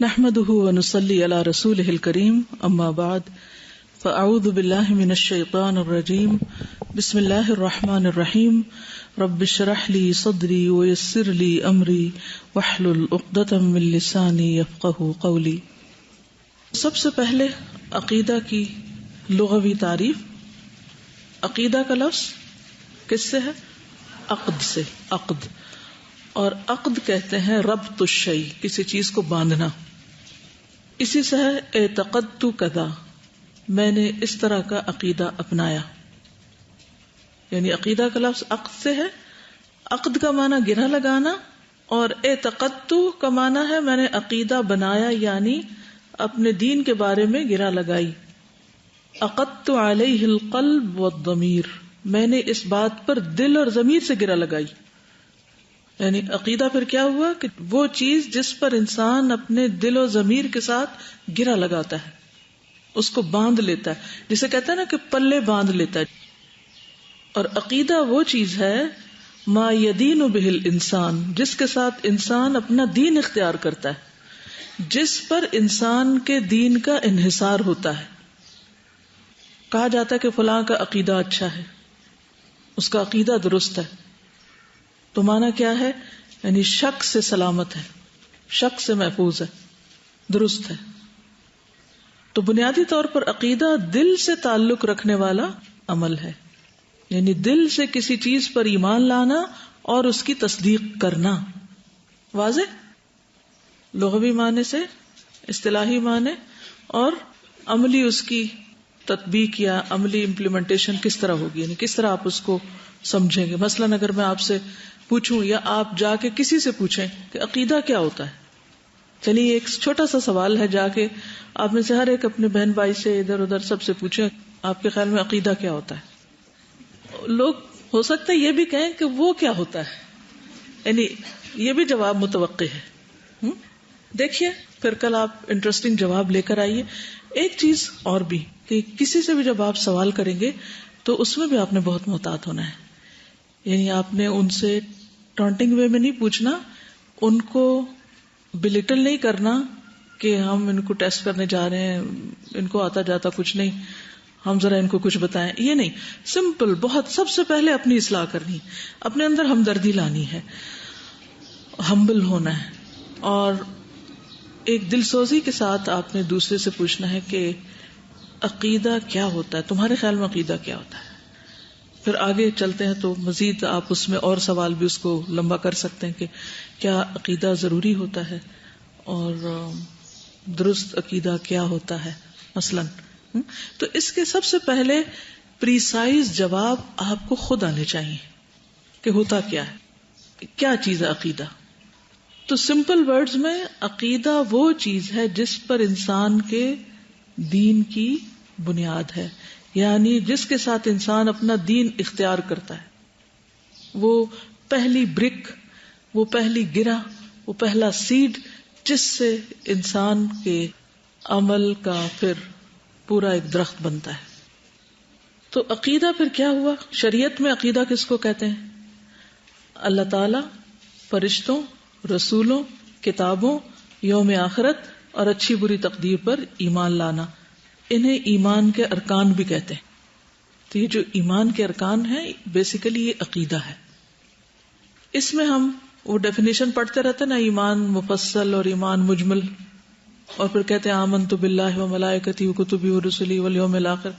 نحمده ونصلي على رسوله الكريم اما بعد فاعوذ بالله من الشيطان الرجيم بسم الله الرحمن الرحيم رب اشرح لي صدري ويسر لي امري واحلل عقدة من لساني يفقهوا قولي. سب سے پہلے عقیدہ کی لغوی تعریف. عقیدہ کا لفظ کس سے ہے؟ عقد سے. عقد اور عقد کہتے ہیں ربط الشیء، کسی چیز کو باندھنا. اسی سے ہے اعتقدت کذا، میں نے اس طرح کا عقیدہ اپنایا. یعنی عقیدہ کا لفظ عقد سے ہے. عقد کا معنی گرہ لگانا اور اعتقدت کا معنی ہے میں نے عقیدہ بنایا، یعنی اپنے دین کے بارے میں گرہ لگائی. عقدت علیہ القلب والضمیر، میں نے اس بات پر دل اور ضمیر سے گرہ لگائی. یعنی عقیدہ پھر کیا ہوا کہ وہ چیز جس پر انسان اپنے دل و ضمیر کے ساتھ گرہ لگاتا ہے، اس کو باندھ لیتا ہے، جسے کہتا ہے نا کہ پلے باندھ لیتا ہے. اور عقیدہ وہ چیز ہے ما یدین بہ الانسان، جس کے ساتھ انسان اپنا دین اختیار کرتا ہے، جس پر انسان کے دین کا انحصار ہوتا ہے. کہا جاتا ہے کہ فلاں کا عقیدہ اچھا ہے، اس کا عقیدہ درست ہے، تو معنی کیا ہے؟ یعنی شک سے سلامت ہے، شک سے محفوظ ہے، درست ہے. تو بنیادی طور پر عقیدہ دل سے تعلق رکھنے والا عمل ہے، یعنی دل سے کسی چیز پر ایمان لانا اور اس کی تصدیق کرنا. واضح؟ لغوی معنی سے، اصطلاحی معنی اور عملی اس کی تطبیق یا عملی امپلیمنٹیشن کس طرح ہوگی، یعنی کس طرح آپ اس کو سمجھیں گے. مثلاً اگر میں آپ سے پوچھوں یا آپ جا کے کسی سے پوچھیں کہ عقیدہ کیا ہوتا ہے، چلیے ایک چھوٹا سا سوال ہے، جا کے آپ میں سے ہر ایک اپنے بہن بھائی سے ادھر ادھر سب سے پوچھیں آپ کے خیال میں عقیدہ کیا ہوتا ہے. لوگ ہو سکتا ہے یہ بھی کہیں کہ وہ کیا ہوتا ہے، یعنی یہ بھی جواب متوقع ہے. دیکھیے پھر کل آپ انٹرسٹنگ جواب لے کر آئیے. ایک چیز اور بھی کہ کسی سے بھی جب آپ سوال کریں گے تو اس میں بھی آپ نے بہت محتاط ہونا ہے. یعنی آپ نے ان سے ٹانٹنگ وے میں نہیں پوچھنا، ان کو بلیٹل نہیں کرنا کہ ہم ان کو ٹیسٹ کرنے جا رہے ہیں، ان کو آتا جاتا کچھ نہیں، ہم ذرا ان کو کچھ بتائیں. یہ نہیں، سمپل بہت. سب سے پہلے اپنی اصلاح کرنی، اپنے اندر ہمدردی لانی ہے، ہمبل ہونا ہے، اور ایک دل سوزی کے ساتھ آپ نے دوسرے سے پوچھنا ہے کہ عقیدہ کیا ہوتا ہے، تمہارے خیال میں عقیدہ کیا ہوتا ہے. پھر آگے چلتے ہیں تو مزید آپ اس میں اور سوال بھی اس کو لمبا کر سکتے ہیں کہ کیا عقیدہ ضروری ہوتا ہے اور درست عقیدہ کیا ہوتا ہے مثلاً. تو اس کے سب سے پہلے پریسائز جواب آپ کو خود آنے چاہیے کہ ہوتا کیا ہے، کیا چیز ہے عقیدہ. تو سمپل ورڈز میں عقیدہ وہ چیز ہے جس پر انسان کے دین کی بنیاد ہے، یعنی جس کے ساتھ انسان اپنا دین اختیار کرتا ہے. وہ پہلی برک، وہ پہلی گرہ، وہ پہلا سیڈ جس سے انسان کے عمل کا پھر پورا ایک درخت بنتا ہے. تو عقیدہ پھر کیا ہوا؟ شریعت میں عقیدہ کس کو کہتے ہیں؟ اللہ تعالی، فرشتوں، رسولوں، کتابوں، یوم آخرت اور اچھی بری تقدیر پر ایمان لانا. انہیں ایمان کے ارکان بھی کہتے ہیں. تو یہ جو ایمان کے ارکان ہیں بیسیکلی یہ عقیدہ ہے. اس میں ہم وہ ڈیفینیشن پڑھتے رہتے نا، ایمان مفصل اور ایمان مجمل، اور پھر کہتے ہیں آمنت باللہ و ملائکتہ و کتبہ و رسلہ والیوم الآخر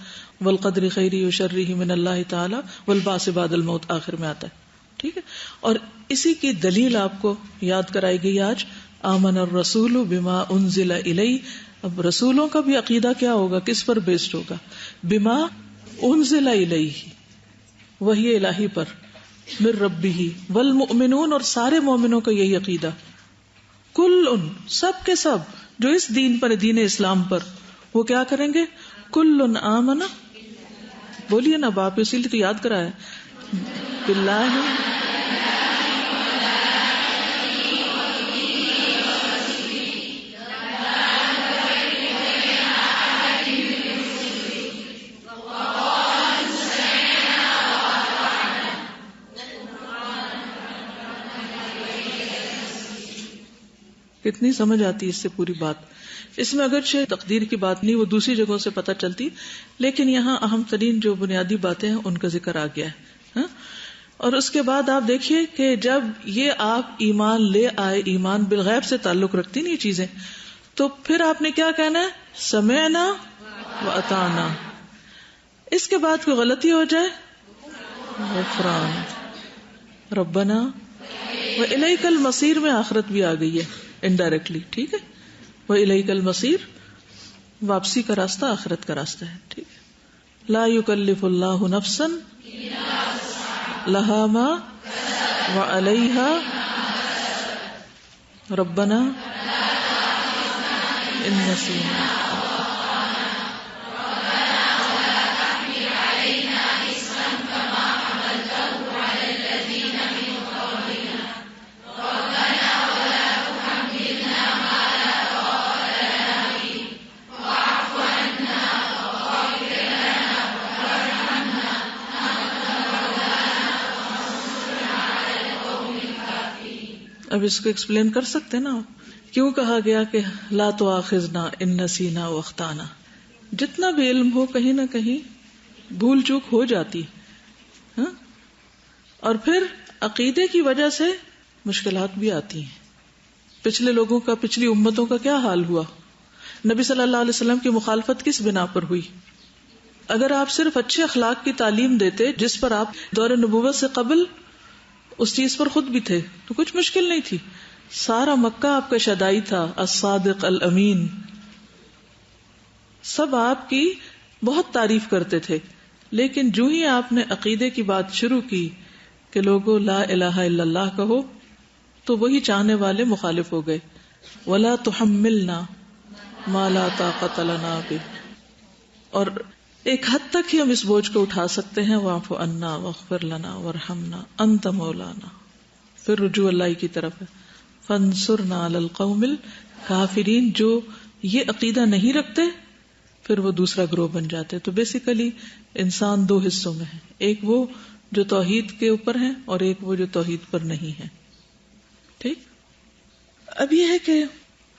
والقدر خیرہ و شرہ من اللہ تعالی والبعث بعد الموت، آخر میں آتا ہے. ٹھیک ہے، اور اسی کی دلیل آپ کو یاد کرائی گئی آج. آمن الرسول بما انزل الیہ. اب رسولوں کا بھی عقیدہ کیا ہوگا، کس پر بیسڈ ہوگا؟ بما انزل الیہ، وحی الہی پر، من ربہ، والمؤمنون، اور سارے مومنوں کا یہی عقیدہ. کل ان، سب کے سب جو اس دین پر، دین اسلام پر، وہ کیا کریں گے؟ کل آمن، بولیے نا باپ، اسی لیے تو یاد کرایا، باللہ کہ کتنی سمجھ آتی ہے اس سے پوری بات. اس میں اگرچہ تقدیر کی بات نہیں، وہ دوسری جگہوں سے پتہ چلتی، لیکن یہاں اہم ترین جو بنیادی باتیں ہیں ان کا ذکر آ گیا ہے. اور اس کے بعد آپ دیکھیے کہ جب یہ آپ ایمان لے آئے، ایمان بالغیب سے تعلق رکھتی نہیں چیزیں، تو پھر آپ نے کیا کہنا ہے؟ سمعنا واطعنا. اس کے بعد کوئی غلطی ہو جائے، غفران ربنا وإلیک المصیر میں آخرت بھی آ گئی ہے انڈائریکٹلی. ٹھیک ہے، وإلیک المصیر، واپسی کا راستہ آخرت کا راستہ ہے. ٹھیک ہے. لا یکلف اللہ نفسا لہا ما وعلیہا ربنا ان نسینا. اب اس کو ایکسپلین کر سکتے ہیں نا آپ، کیوں کہا گیا کہ لا تؤاخذنا ان نسینا واخطانا. جتنا بھی علم ہو کہیں نہ کہیں بھول چوک ہو جاتی، اور پھر عقیدے کی وجہ سے مشکلات بھی آتی ہیں. پچھلے لوگوں کا، پچھلی امتوں کا کیا حال ہوا؟ نبی صلی اللہ علیہ وسلم کی مخالفت کس بنا پر ہوئی؟ اگر آپ صرف اچھے اخلاق کی تعلیم دیتے جس پر آپ دور نبوت سے قبل اس چیز پر خود بھی تھے تو کچھ مشکل نہیں تھی. سارا مکہ آپ کا شدائی تھا، الصادق الامین، سب آپ کی بہت تعریف کرتے تھے. لیکن جو ہی آپ نے عقیدے کی بات شروع کی کہ لوگوں لا الہ الا اللہ کہو، تو وہی چاہنے والے مخالف ہو گئے. ولا تحملنا ما لا طاقت لنا بہ، اور ایک حد تک ہی ہم اس بوجھ کو اٹھا سکتے ہیں. واعف عنا واغفر لنا وارحمنا انت مولانا، پھر رجوع اللہ کی طرف ہے. فانصرنا علی القوم الکافرین. جو یہ عقیدہ نہیں رکھتے پھر وہ دوسرا گروہ بن جاتے. تو بیسیکلی انسان دو حصوں میں ہے، ایک وہ جو توحید کے اوپر ہیں اور ایک وہ جو توحید پر نہیں ہے. ٹھیک. اب یہ ہے کہ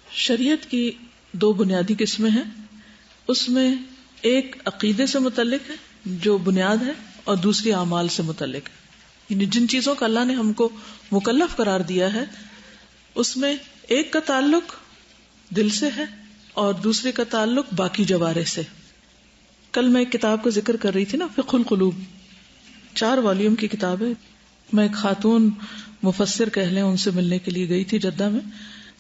شریعت کی دو بنیادی قسمیں ہیں. اس میں ایک عقیدے سے متعلق ہے جو بنیاد ہے، اور دوسری اعمال سے متعلق ہے. یعنی جن چیزوں کا اللہ نے ہم کو مکلف قرار دیا ہے اس میں ایک کا تعلق دل سے ہے اور دوسرے کا تعلق باقی جوارح سے. کل میں ایک کتاب کا ذکر کر رہی تھی نا، فقہ القلوب، 4 والیوم کی کتاب ہے. میں ایک خاتون مفسر کہہ لیں ان سے ملنے کے لیے گئی تھی جدہ میں.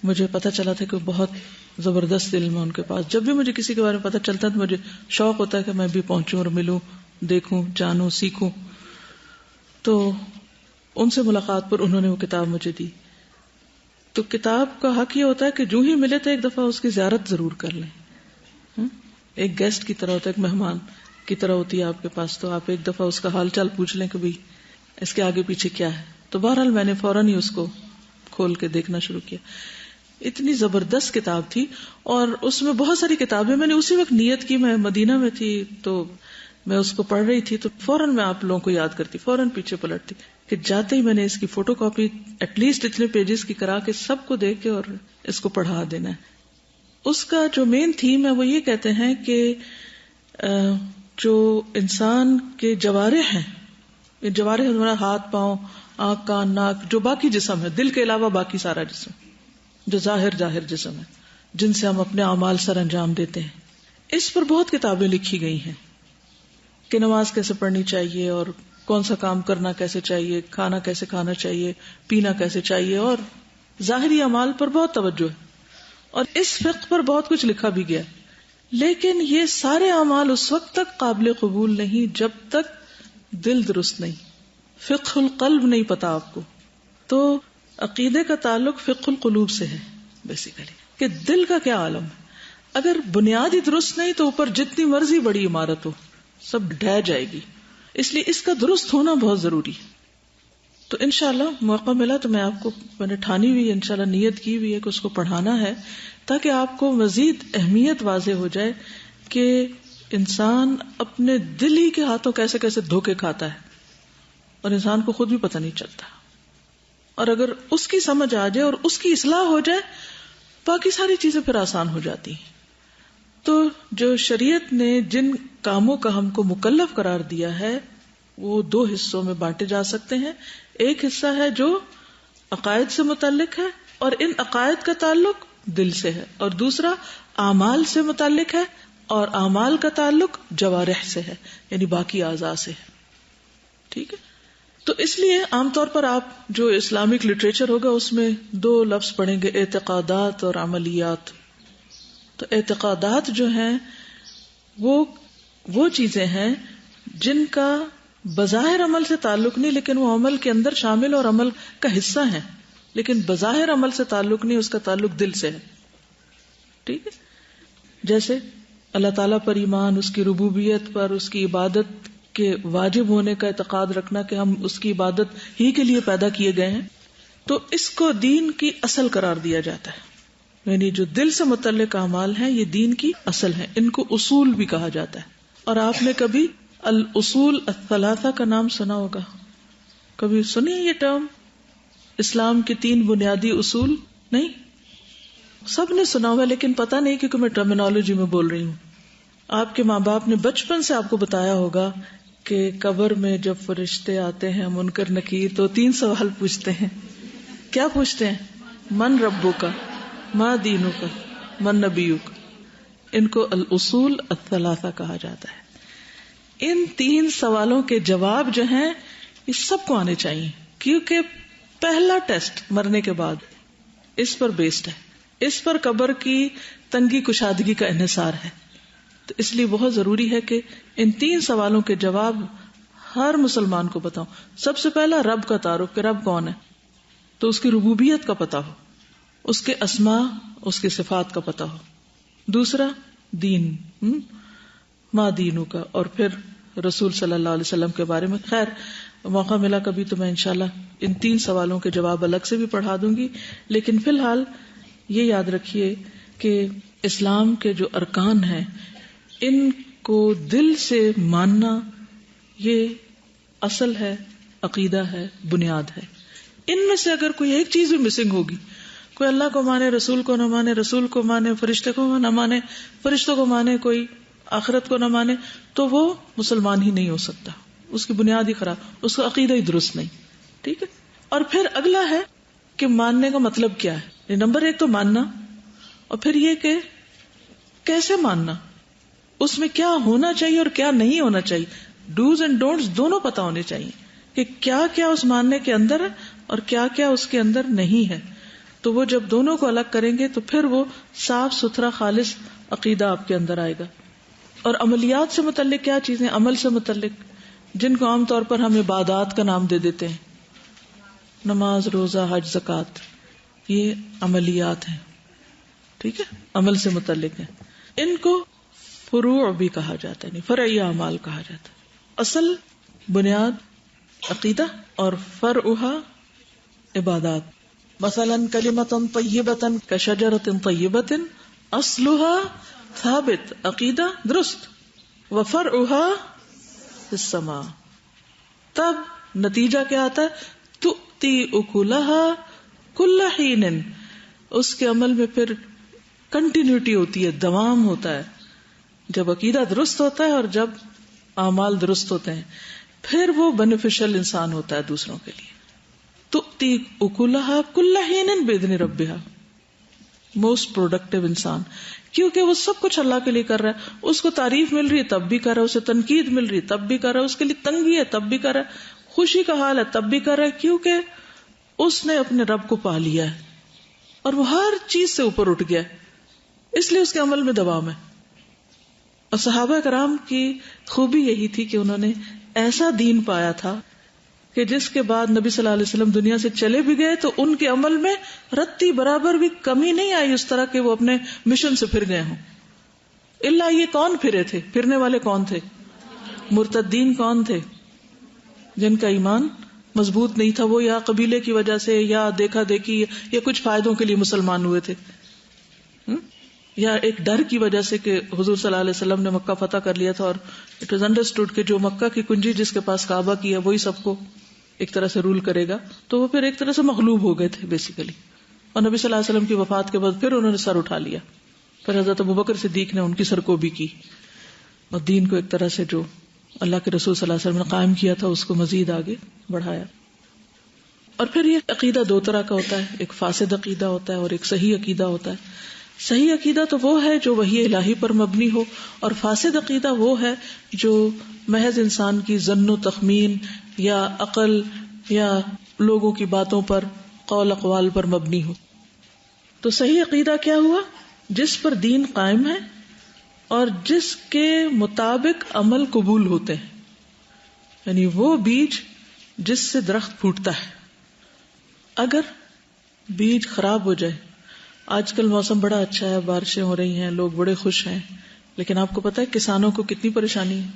مجھے پتہ چلا تھا کہ بہت زبردست علم ہے ان کے پاس. جب بھی مجھے کسی کے بارے میں پتہ چلتا ہے تو مجھے شوق ہوتا ہے کہ میں بھی پہنچوں اور ملوں، دیکھوں، جانوں، سیکھوں. تو ان سے ملاقات پر انہوں نے وہ کتاب مجھے دی. تو کتاب کا حق یہ ہوتا ہے کہ جو ہی ملے تو ایک دفعہ اس کی زیارت ضرور کر لیں. ایک گیسٹ کی طرح ہوتا ہے، ایک مہمان کی طرح ہوتی ہے آپ کے پاس. تو آپ ایک دفعہ اس کا حال چال پوچھ لیں کہ بھئی اس کے آگے پیچھے کیا ہے. تو بہرحال میں نے فوراً ہی اس کو کھول کے دیکھنا شروع کیا. اتنی زبردست کتاب تھی، اور اس میں بہت ساری کتابیں میں نے اسی وقت نیت کی. میں مدینہ میں تھی تو میں اس کو پڑھ رہی تھی تو فوراً میں آپ لوگوں کو یاد کرتی، فوراً پیچھے پلٹتی کہ جاتے ہی میں نے اس کی فوٹو کاپی ایٹ لیسٹ اتنے پیجز کی کرا کے سب کو دیکھ کے اور اس کو پڑھا دینا ہے. اس کا جو مین تھیم ہے وہ یہ کہتے ہیں کہ جو انسان کے جوارح ہیں، یہ جوارح ہمارا ہاتھ، پاؤں، آنکھ، کان، ناک، جو باقی جسم ہے، دل کے علاوہ باقی سارا جسم جو ظاہر جسم ہے، جن سے ہم اپنے اعمال سر انجام دیتے ہیں. اس پر بہت کتابیں لکھی گئی ہیں کہ نماز کیسے پڑھنی چاہیے اور کون سا کام کرنا کیسے چاہیے، کھانا کیسے کھانا چاہیے، پینا کیسے چاہیے، اور ظاہری اعمال پر بہت توجہ ہے. اور اس فقہ پر بہت کچھ لکھا بھی گیا. لیکن یہ سارے اعمال اس وقت تک قابل قبول نہیں جب تک دل درست نہیں، فقہ القلب نہیں پتا آپ کو. تو عقیدے کا تعلق فقہ القلوب سے ہے بیسیکلی، کہ دل کا کیا عالم ہے. اگر بنیاد ہی درست نہیں تو اوپر جتنی مرضی بڑی عمارت ہو سب ڈھہ جائے گی. اس لیے اس کا درست ہونا بہت ضروری ہے. تو انشاءاللہ موقع ملا تو میں نے ٹھانی ہوئی، انشاءاللہ نیت کی ہوئی ہے کہ اس کو پڑھانا ہے تاکہ آپ کو مزید اہمیت واضح ہو جائے کہ انسان اپنے دل ہی کے ہاتھوں کیسے کیسے دھوکے کھاتا ہے اور انسان کو خود بھی پتہ نہیں چلتا. اور اگر اس کی سمجھ آ جائے اور اس کی اصلاح ہو جائے باقی ساری چیزیں پھر آسان ہو جاتی ہیں. تو جو شریعت نے جن کاموں کا ہم کو مکلف قرار دیا ہے وہ 2 حصوں میں بانٹے جا سکتے ہیں. ایک حصہ ہے جو عقائد سے متعلق ہے اور ان عقائد کا تعلق دل سے ہے، اور دوسرا اعمال سے متعلق ہے اور اعمال کا تعلق جوارح سے ہے، یعنی باقی اعضاء سے ہے. ٹھیک ہے. تو اس لیے عام طور پر آپ جو اسلامک لٹریچر ہوگا اس میں 2 لفظ پڑھیں گے، اعتقادات اور عملیات. تو اعتقادات جو ہیں وہ چیزیں ہیں جن کا بظاہر عمل سے تعلق نہیں، لیکن وہ عمل کے اندر شامل اور عمل کا حصہ ہیں، لیکن بظاہر عمل سے تعلق نہیں، اس کا تعلق دل سے ہے. ٹھیک ہے. جیسے اللہ تعالیٰ پر ایمان، اس کی ربوبیت پر، اس کی عبادت کے واجب ہونے کا اعتقاد رکھنا کہ ہم اس کی عبادت ہی کے لیے پیدا کیے گئے ہیں. تو اس کو دین کی اصل قرار دیا جاتا ہے. یعنی جو دل سے متعلق اعمال ہیں یہ دین کی اصل ہیں، ان کو اصول بھی کہا جاتا ہے. اور آپ نے کبھی الاصول الثلاثہ کا نام سنا ہوگا، کبھی سنی یہ ٹرم؟ اسلام کے 3 بنیادی اصول. نہیں، سب نے سنا ہوا لیکن پتہ نہیں کیونکہ میں ٹرمینالوجی میں بول رہی ہوں. آپ کے ماں باپ نے بچپن سے آپ کو بتایا ہوگا کہ قبر میں جب فرشتے آتے ہیں منکر نکیر تو 3 سوال پوچھتے ہیں. کیا پوچھتے ہیں؟ من ربک، ما دینک، من نبیک. ان کو الاصول الثلاثہ کہا جاتا ہے. ان 3 سوالوں کے جواب جو ہیں یہ سب کو آنے چاہیے، کیونکہ پہلا ٹیسٹ مرنے کے بعد اس پر بیسڈ ہے. اس پر قبر کی تنگی کشادگی کا انحصار ہے. تو اس لیے بہت ضروری ہے کہ ان 3 سوالوں کے جواب ہر مسلمان کو بتاؤں. سب سے پہلا رب کا تعارف، کہ رب کون ہے، تو اس کی ربوبیت کا پتہ ہو، اس کے اسماء، اس کے صفات کا پتہ ہو. دوسرا دین، ما دینوں کا، اور پھر رسول صلی اللہ علیہ وسلم کے بارے میں. خیر موقع ملا کبھی تو میں انشاءاللہ ان 3 سوالوں کے جواب الگ سے بھی پڑھا دوں گی. لیکن فی الحال یہ یاد رکھیے کہ اسلام کے جو ارکان ہیں ان کو دل سے ماننا یہ اصل ہے، عقیدہ ہے، بنیاد ہے. ان میں سے اگر کوئی ایک چیز بھی مسنگ ہوگی، کوئی اللہ کو مانے رسول کو نہ مانے، رسول کو مانے فرشتے کو نہ مانے، فرشتوں کو مانے کوئی آخرت کو نہ مانے، تو وہ مسلمان ہی نہیں ہو سکتا. اس کی بنیاد ہی خراب، اس کا عقیدہ ہی درست نہیں. ٹھیک ہے. اور پھر اگلا ہے کہ ماننے کا مطلب کیا ہے. نمبر 1 تو ماننا، اور پھر یہ کہ کیسے ماننا، اس میں کیا ہونا چاہیے اور کیا نہیں ہونا چاہیے. ڈوز اینڈ ڈونٹس دونوں پتہ ہونے چاہیے کہ کیا کیا اس ماننے کے اندر ہے اور کیا کیا اس کے اندر نہیں ہے. تو وہ جب دونوں کو الگ کریں گے تو پھر وہ صاف ستھرا خالص عقیدہ آپ کے اندر آئے گا. اور عملیات سے متعلق کیا چیزیں، عمل سے متعلق جن کو عام طور پر ہم عبادات کا نام دے دیتے ہیں، نماز، روزہ، حج، زکوٰۃ، یہ عملیات ہیں. ٹھیک ہے، عمل سے متعلق ہیں. ان کو فروع بھی کہا جاتا ہے، فرعی اعمال کہا جاتا ہے. اصل بنیاد عقیدہ اور فرعها عبادات. مثلا کلمۃ طیبۃ کشجرۃ طیبۃ اصلها ثابت، عقیدہ درست، وفرعها فی السماء. تب نتیجہ کیا آتا ہے؟ تؤتی اکلها کل حین. اس کے عمل میں پھر کنٹینیوٹی ہوتی ہے، دوام ہوتا ہے. جب عقیدہ درست ہوتا ہے اور جب اعمال درست ہوتے ہیں پھر وہ بینیفیشل انسان ہوتا ہے دوسروں کے لیے. تؤتی اکلها کل حین باذن ربها، موسٹ پروڈکٹیو انسان، کیونکہ وہ سب کچھ اللہ کے لیے کر رہا ہے. اس کو تعریف مل رہی ہے تب بھی کر رہا ہے، اسے تنقید مل رہی ہے تب بھی کر رہا ہے، اس کے لیے تنگی ہے تب بھی کر رہا ہے، خوشی کا حال ہے تب بھی کر رہا ہے، کیونکہ اس نے اپنے رب کو پا لیا ہے اور وہ ہر چیز سے اوپر اٹھ گیا ہے، اس لیے اس کے عمل میں دوام ہے. اور صحابہ کرام کی خوبی یہی تھی کہ انہوں نے ایسا دین پایا تھا کہ جس کے بعد نبی صلی اللہ علیہ وسلم دنیا سے چلے بھی گئے تو ان کے عمل میں رتی برابر بھی کمی نہیں آئی اس طرح کہ وہ اپنے مشن سے پھر گئے ہوں. اللہ یہ کون پھرے تھے؟ پھرنے والے کون تھے؟ مرتدین کون تھے؟ جن کا ایمان مضبوط نہیں تھا، وہ یا قبیلے کی وجہ سے یا دیکھا دیکھی یا کچھ فائدوں کے لیے مسلمان ہوئے تھے، یا ایک ڈر کی وجہ سے کہ حضور صلی اللہ علیہ وسلم نے مکہ فتح کر لیا تھا اور اٹ واز انڈرسٹوڈ کہ جو مکہ کی کنجی جس کے پاس کعبہ کی ہے وہی سب کو ایک طرح سے رول کرے گا، تو وہ پھر ایک طرح سے مغلوب ہو گئے تھے بیسیکلی. اور نبی صلی اللہ علیہ وسلم کی وفات کے بعد پھر انہوں نے سر اٹھا لیا. پھر حضرت ابوبکر صدیق نے ان کی سرکوبی کی اور دین کو ایک طرح سے جو اللہ کے رسول صلی اللہ علیہ وسلم نے قائم کیا تھا اس کو مزید آگے بڑھایا. اور پھر یہ عقیدہ دو طرح کا ہوتا ہے، ایک فاسد عقیدہ ہوتا ہے اور ایک صحیح عقیدہ ہوتا ہے. صحیح عقیدہ تو وہ ہے جو وحی الہی پر مبنی ہو، اور فاسد عقیدہ وہ ہے جو محض انسان کی ظن و تخمین یا عقل یا لوگوں کی باتوں پر، قول اقوال پر مبنی ہو. تو صحیح عقیدہ کیا ہوا؟ جس پر دین قائم ہے اور جس کے مطابق عمل قبول ہوتے ہیں، یعنی وہ بیج جس سے درخت پھوٹتا ہے. اگر بیج خراب ہو جائے، آج کل موسم بڑا اچھا ہے، بارشیں ہو رہی ہیں، لوگ بڑے خوش ہیں، لیکن آپ کو پتا ہے کسانوں کو کتنی پریشانی ہے،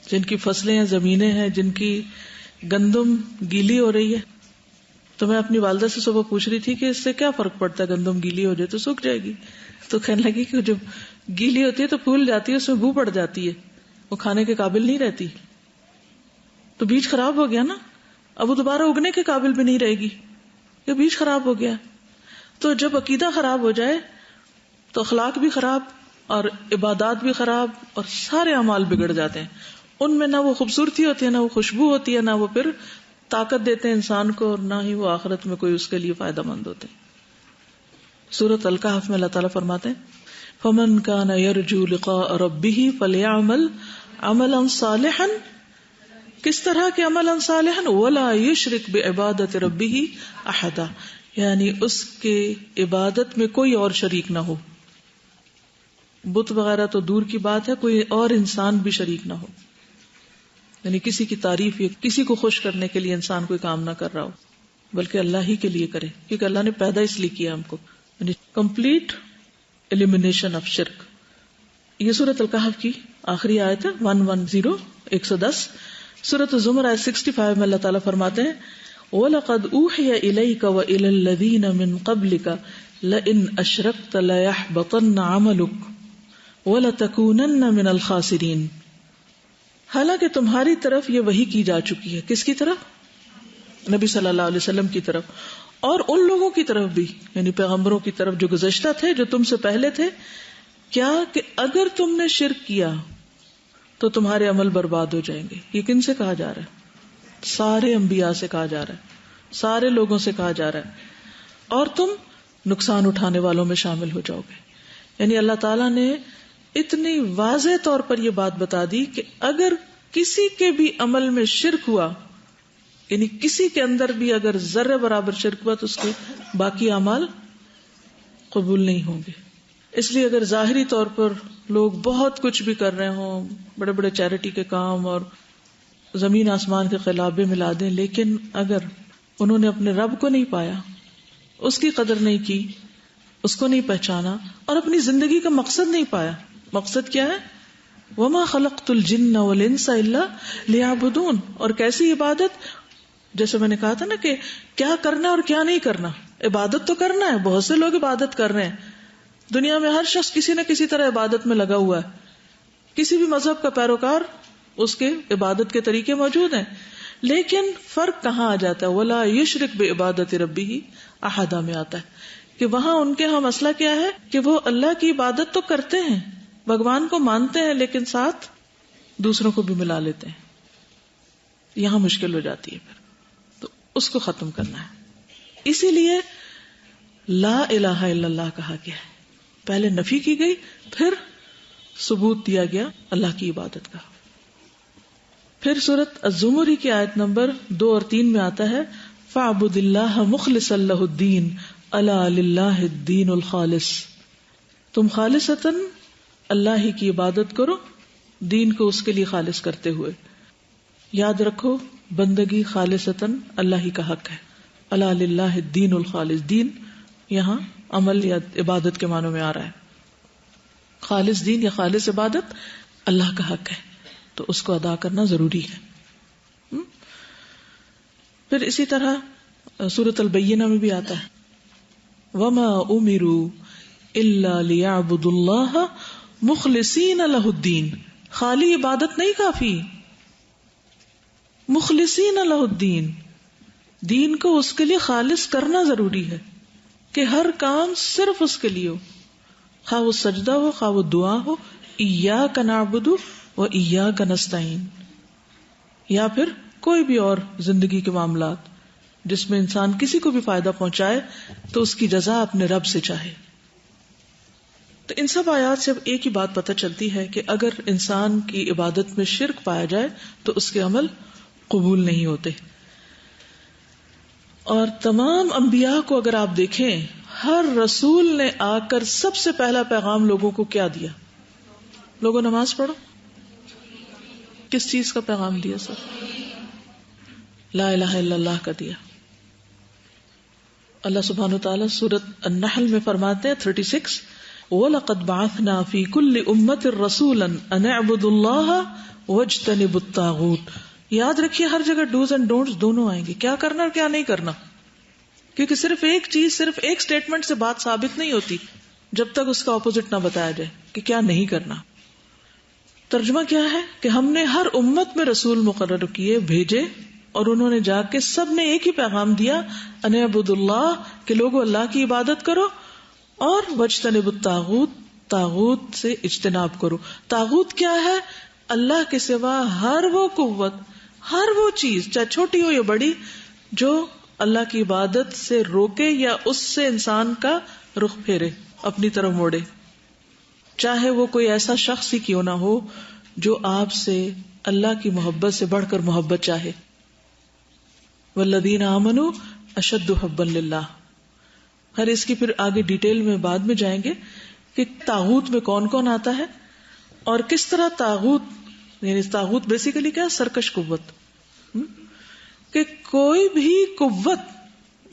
جن کی فصلیں ہیں، زمینیں ہیں، جن کی گندم گیلی ہو رہی ہے. تو میں اپنی والدہ سے صبح پوچھ رہی تھی کہ اس سے کیا فرق پڑتا ہے، گندم گیلی ہو جائے تو سوکھ جائے گی. تو کہنے لگی کہ جب گیلی ہوتی ہے تو پھول جاتی ہے، اس میں بو پڑ جاتی ہے، وہ کھانے کے قابل نہیں رہتی. تو بیج خراب ہو گیا نا، اب وہ دوبارہ اگنے کے قابل بھی نہیں رہے گی، یہ بیج خراب ہو گیا. تو جب عقیدہ خراب ہو جائے تو اخلاق بھی خراب اور عبادات بھی خراب اور سارے اعمال بگڑ جاتے ہیں. ان میں نہ وہ خوبصورتی ہوتی ہے، نہ وہ خوشبو ہوتی ہے، نہ وہ پھر طاقت دیتے ہیں انسان کو، اور نہ ہی وہ آخرت میں کوئی اس کے لیے فائدہ مند ہوتے ہیں. سورۃ الکہف میں اللہ تعالیٰ فرماتے ہیں فَمَنْ كَانَ يَرْجُو لِقَاءَ رَبِّهِ فَلْيَعْمَلْ عَمَلًا صَالِحًا. کس طرح کے عملا صالحا؟ وَلَا يُشْرِكْ بِعِبَادَةِ رَبِّهِ أَحَدًا، یعنی اس کے عبادت میں کوئی اور شریک نہ ہو. بت وغیرہ تو دور کی بات ہے، کوئی اور انسان بھی شریک نہ ہو، یعنی کسی کی تعریف یا کسی کو خوش کرنے کے لیے انسان کوئی کام نہ کر رہا ہو، بلکہ اللہ ہی کے لیے کرے، کیونکہ اللہ نے پیدا اس لیے کیا ہم کو، یعنی کمپلیٹ ایلیمینیشن آف شرک. یہ سورۃ الکہف کی آخری آیت ہے 110. سورۃ الزمر آیت 65 میں اللہ تعالیٰ فرماتے ہیں وَلَقَدْ أُوحِيَ إِلَيْكَ وَإِلَى الَّذِينَ مِن قَبْلِكَ لَئِنْ أَشْرَكْتَ لَيَحْبَطَنَّ عَمَلُكَ وَلَتَكُونَنَّ مِنَ الْخَاسِرِينَ. حالانکہ تمہاری طرف یہ وحی کی جا چکی ہے. کس کی طرف؟ نبی صلی اللہ علیہ وسلم کی طرف، اور ان لوگوں کی طرف بھی، یعنی پیغمبروں کی طرف جو گزشتہ تھے، جو تم سے پہلے تھے. کیا کہ اگر تم نے شرک کیا تو تمہارے عمل برباد ہو جائیں گے. یہ کن سے کہا جا رہا ہے؟ سارے انبیاء سے کہا جا رہا ہے، سارے لوگوں سے کہا جا رہا ہے، اور تم نقصان اٹھانے والوں میں شامل ہو جاؤ گے. یعنی اللہ تعالیٰ نے اتنی واضح طور پر یہ بات بتا دی کہ اگر کسی کے بھی عمل میں شرک ہوا، یعنی کسی کے اندر بھی اگر ذرے برابر شرک ہوا، تو اس کے باقی اعمال قبول نہیں ہوں گے. اس لیے اگر ظاہری طور پر لوگ بہت کچھ بھی کر رہے ہوں، بڑے بڑے چیریٹی کے کام اور زمین آسمان کے خلابے ملا دیں، لیکن اگر انہوں نے اپنے رب کو نہیں پایا، اس کی قدر نہیں کی، اس کو نہیں پہچانا، اور اپنی زندگی کا مقصد نہیں پایا. مقصد کیا ہے؟ وَمَا خَلَقْتُ الْجِنَّ وَالْإِنسَ إِلَّا لِيَعْبُدُونَ. اور کیسی عبادت؟ جیسے میں نے کہا تھا نا کہ کیا کرنا اور کیا نہیں کرنا. عبادت تو کرنا ہے، بہت سے لوگ عبادت کر رہے ہیں دنیا میں، ہر شخص کسی نہ کسی طرح عبادت میں لگا ہوا ہے، کسی بھی مذہب کا پیروکار، اس کے عبادت کے طریقے موجود ہیں. لیکن فرق کہاں آ جاتا ہے؟ وَلَا يُشْرِكْ بِعِبَادَةِ رَبِّهِ أَحَدًا میں آتا ہے کہ وہاں ان کے ہاں مسئلہ کیا ہے کہ وہ اللہ کی عبادت تو کرتے ہیں، بھگوان کو مانتے ہیں، لیکن ساتھ دوسروں کو بھی ملا لیتے ہیں. یہاں مشکل ہو جاتی ہے، پھر تو اس کو ختم کرنا ہے. اسی لیے لا الہ الا اللہ کہا گیا ہے. پہلے نفی کی گئی، پھر ثبوت دیا گیا اللہ کی عبادت کا. پھر سورۃ الزمر کی آیت نمبر 2 اور 3 میں آتا ہے فَاعْبُدِ اللَّهَ مُخْلِصًا لَهُ الدِّينَ أَلَا لِلَّهِ الدِّينُ الْخَالِصُ. تم خالصتاً اللہ ہی کی عبادت کرو، دین کو اس کے لیے خالص کرتے ہوئے. یاد رکھو بندگی خالصتاً اللہ ہی کا حق ہے. أَلَا لِلَّهِ الدِّينُ الْخَالِصُ. دین یہاں عمل یا عبادت کے معنوں میں آ رہا ہے. خالص دین یا خالص عبادت اللہ کا حق ہے، تو اس کو ادا کرنا ضروری ہے. پھر اسی طرح سورۃ البینہ میں بھی آتا ہے وَمَا أُمِرُوا إِلَّا لِيَعْبُدُوا اللَّهَ مُخْلِصِينَ لَهُ الدِّينَ. خالی عبادت نہیں کافی، مخلصین لہ الدین، دین کو اس کے لیے خالص کرنا ضروری ہے. کہ ہر کام صرف اس کے لیے ہو، خواہ وہ سجدہ ہو، خواہ وہ دعا ہو، ایاک نعبد و ایاک نستعین، یا پھر کوئی بھی اور زندگی کے معاملات جس میں انسان کسی کو بھی فائدہ پہنچائے تو اس کی جزا اپنے رب سے چاہے. تو ان سب آیات سے اب ایک ہی بات پتہ چلتی ہے کہ اگر انسان کی عبادت میں شرک پایا جائے تو اس کے عمل قبول نہیں ہوتے. اور تمام انبیاء کو اگر آپ دیکھیں، ہر رسول نے آ کر سب سے پہلا پیغام لوگوں کو کیا دیا؟ لوگوں نماز پڑھو. کس چیز کا پیغام دیا؟ سب لا الہ الا اللہ کا دیا. اللہ سبحانہ وتعالیٰ سورۃ النحل میں فرماتے ہیں 36 وَلَقَدْ بَعَثْنَا فِي كُلِّ أُمَّةٍ رَسُولًا أَنِ اعْبُدُوا اللَّهَ وَاجْتَنِبُوا الطَّاغُوتَ. یاد رکھیے ہر جگہ ڈوز اینڈ ڈونٹس دونوں آئیں گے، کیا کرنا اور کیا نہیں کرنا، کیونکہ صرف ایک چیز، صرف ایک سٹیٹمنٹ سے بات ثابت نہیں ہوتی جب تک اس کا اپوزٹ نہ بتایا جائے کہ کیا نہیں کرنا. ترجمہ کیا ہے کہ ہم نے ہر امت میں رسول مقرر کیے، بھیجے، اور انہوں نے جا کے سب نے ایک ہی پیغام دیا، ان اعبدوا اللہ، کہ لوگو اللہ کی عبادت کرو، اور واجتنبوا الطاغوت، طاغوت سے اجتناب کرو. طاغوت کیا ہے؟ اللہ کے سوا ہر وہ قوت، ہر وہ چیز چاہے چھوٹی ہو یا بڑی جو اللہ کی عبادت سے روکے یا اس سے انسان کا رخ پھیرے، اپنی طرف موڑے، چاہے وہ کوئی ایسا شخص ہی کیوں نہ ہو جو آپ سے اللہ کی محبت سے بڑھ کر محبت چاہے. والذین آمنوا اشد حبا للہ. ہر اس کی پھر آگے ڈیٹیل میں بعد میں جائیں گے کہ طاغوت میں کون کون آتا ہے اور کس طرح طاغوت، یعنی طاغوت بیسیکلی کیا؟ سرکش قوت، کہ کوئی بھی قوت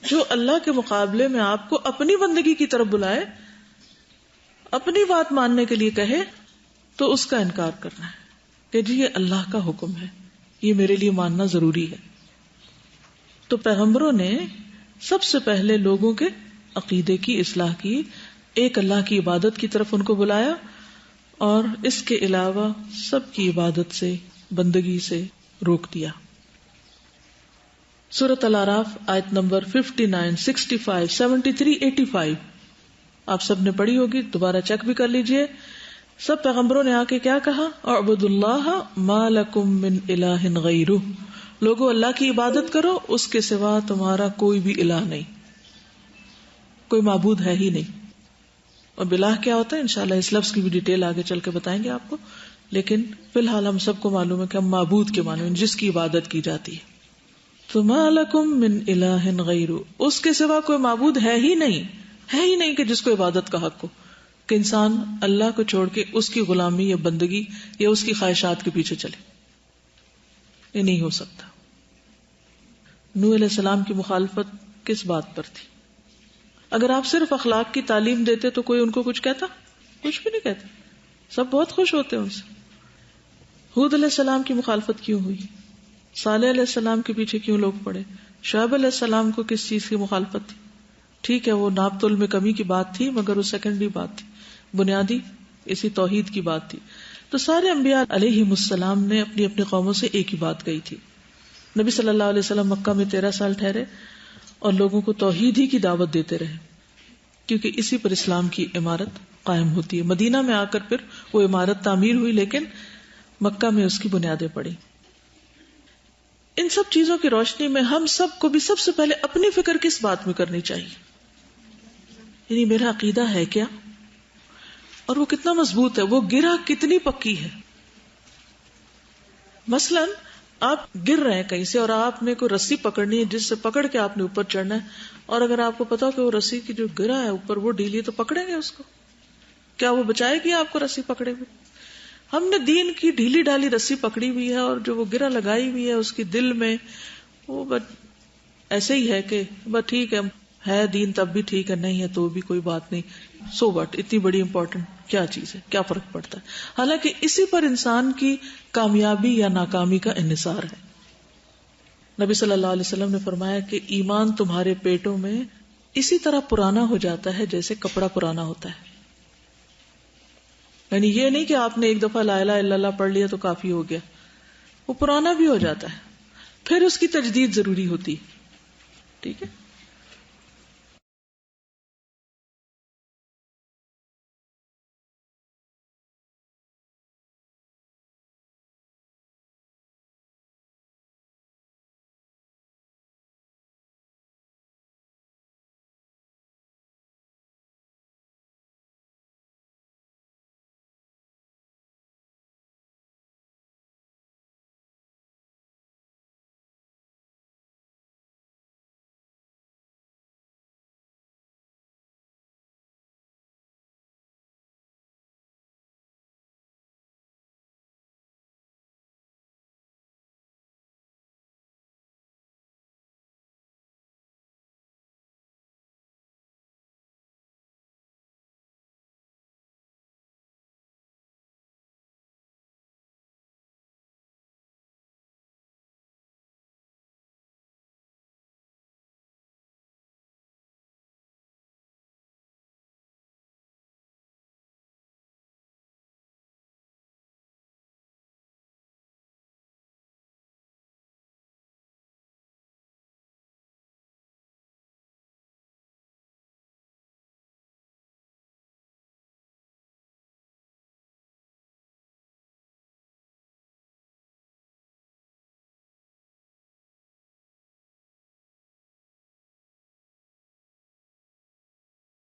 جو اللہ کے مقابلے میں آپ کو اپنی بندگی کی طرف بلائے، اپنی بات ماننے کے لیے کہے، تو اس کا انکار کرنا ہے کہ جی یہ اللہ کا حکم ہے، یہ میرے لیے ماننا ضروری ہے. تو پیغمبروں نے سب سے پہلے لوگوں کے عقیدے کی اصلاح کی، ایک اللہ کی عبادت کی طرف ان کو بلایا، اور اس کے علاوہ سب کی عبادت سے، بندگی سے روک دیا. سورۃ الاعراف آیت نمبر 59، 65، 73، 85 آپ سب نے پڑھی ہوگی، دوبارہ چیک بھی کر لیجئے. سب پیغمبروں نے آ کے کیا کہا؟ اعبدوا اللہ ما لکم من الہ غیرہ، لوگو اللہ کی عبادت کرو، اس کے سوا تمہارا کوئی بھی الہ نہیں، کوئی معبود ہے ہی نہیں. اور باللہ کیا ہوتا ہے انشاءاللہ اس لفظ کی بھی ڈیٹیل آگے چل کے بتائیں گے آپ کو، لیکن فی الحال ہم سب کو معلوم ہے کہ ہم معبود کے معنی جس کی عبادت کی جاتی ہے. تو ما لکم من الہ غیرہ، اس کے سوا کوئی معبود ہے ہی نہیں کہ جس کو عبادت کا حق ہو، کہ انسان اللہ کو چھوڑ کے اس کی غلامی یا بندگی یا اس کی خواہشات کے پیچھے چلے، یہ نہیں ہو سکتا. نوح علیہ السلام کی مخالفت کس بات پر تھی؟ اگر آپ صرف اخلاق کی تعلیم دیتے تو کوئی ان کو کچھ کہتا؟ کچھ بھی نہیں کہتے، سب بہت خوش ہوتے ہیں ان سے. ہود علیہ السلام کی مخالفت کیوں ہوئی؟ صالح علیہ السلام کے پیچھے کیوں لوگ پڑے؟ شعیب علیہ السلام کو کس چیز کی مخالفت تھی؟ ٹھیک ہے وہ ناپ تول میں کمی کی بات تھی، مگر وہ سیکنڈری بات تھی، بنیادی اسی توحید کی بات تھی. تو سارے انبیاء علیہم السلام نے اپنی اپنی قوموں سے ایک ہی بات کہی تھی. نبی صلی اللہ علیہ وسلم مکہ میں 13 سال ٹھہرے اور لوگوں کو توحید ہی کی دعوت دیتے رہے، کیونکہ اسی پر اسلام کی عمارت قائم ہوتی ہے. مدینہ میں آ کر پھر وہ عمارت تعمیر ہوئی، لیکن مکہ میں اس کی بنیادیں پڑی. ان سب چیزوں کی روشنی میں ہم سب کو بھی سب سے پہلے اپنی فکر کس بات میں کرنی چاہیے، یعنی میرا عقیدہ ہے کیا، اور وہ کتنا مضبوط ہے، وہ گرہ کتنی پکی ہے. مثلا آپ گر رہے ہیں کہیں سے اور آپ نے کوئی رسی پکڑنی ہے جس سے پکڑ کے آپ نے اوپر چڑھنا ہے، اور اگر آپ کو پتا ہو کہ وہ رسی کی جو گرہ ہے اوپر وہ ڈھیلی ہے تو پکڑیں گے اس کو، کیا وہ بچائے گی آپ کو رسی پکڑے ہوئے؟ ہم نے دین کی ڈھیلی ڈھالی رسی پکڑی ہوئی ہے اور جو وہ گرہ لگائی ہوئی ہے اس کی دل میں، وہ ایسے ہی ہے کہ بس ٹھیک ہے دین تب بھی ٹھیک ہے، نہیں ہے تو بھی کوئی بات نہیں، سو وٹ، اتنی بڑی امپورٹنٹ کیا چیز ہے، کیا فرق پڑتا ہے. حالانکہ اسی پر انسان کی کامیابی یا ناکامی کا انحصار ہے. نبی صلی اللہ علیہ وسلم نے فرمایا کہ ایمان تمہارے پیٹوں میں اسی طرح پرانا ہو جاتا ہے جیسے کپڑا پرانا ہوتا ہے. یعنی یہ نہیں کہ آپ نے ایک دفعہ لا الہ الا اللہ پڑھ لیا تو کافی ہو گیا، وہ پرانا بھی ہو جاتا ہے، پھر اس کی تجدید ضروری ہوتی. ٹھیک ہے.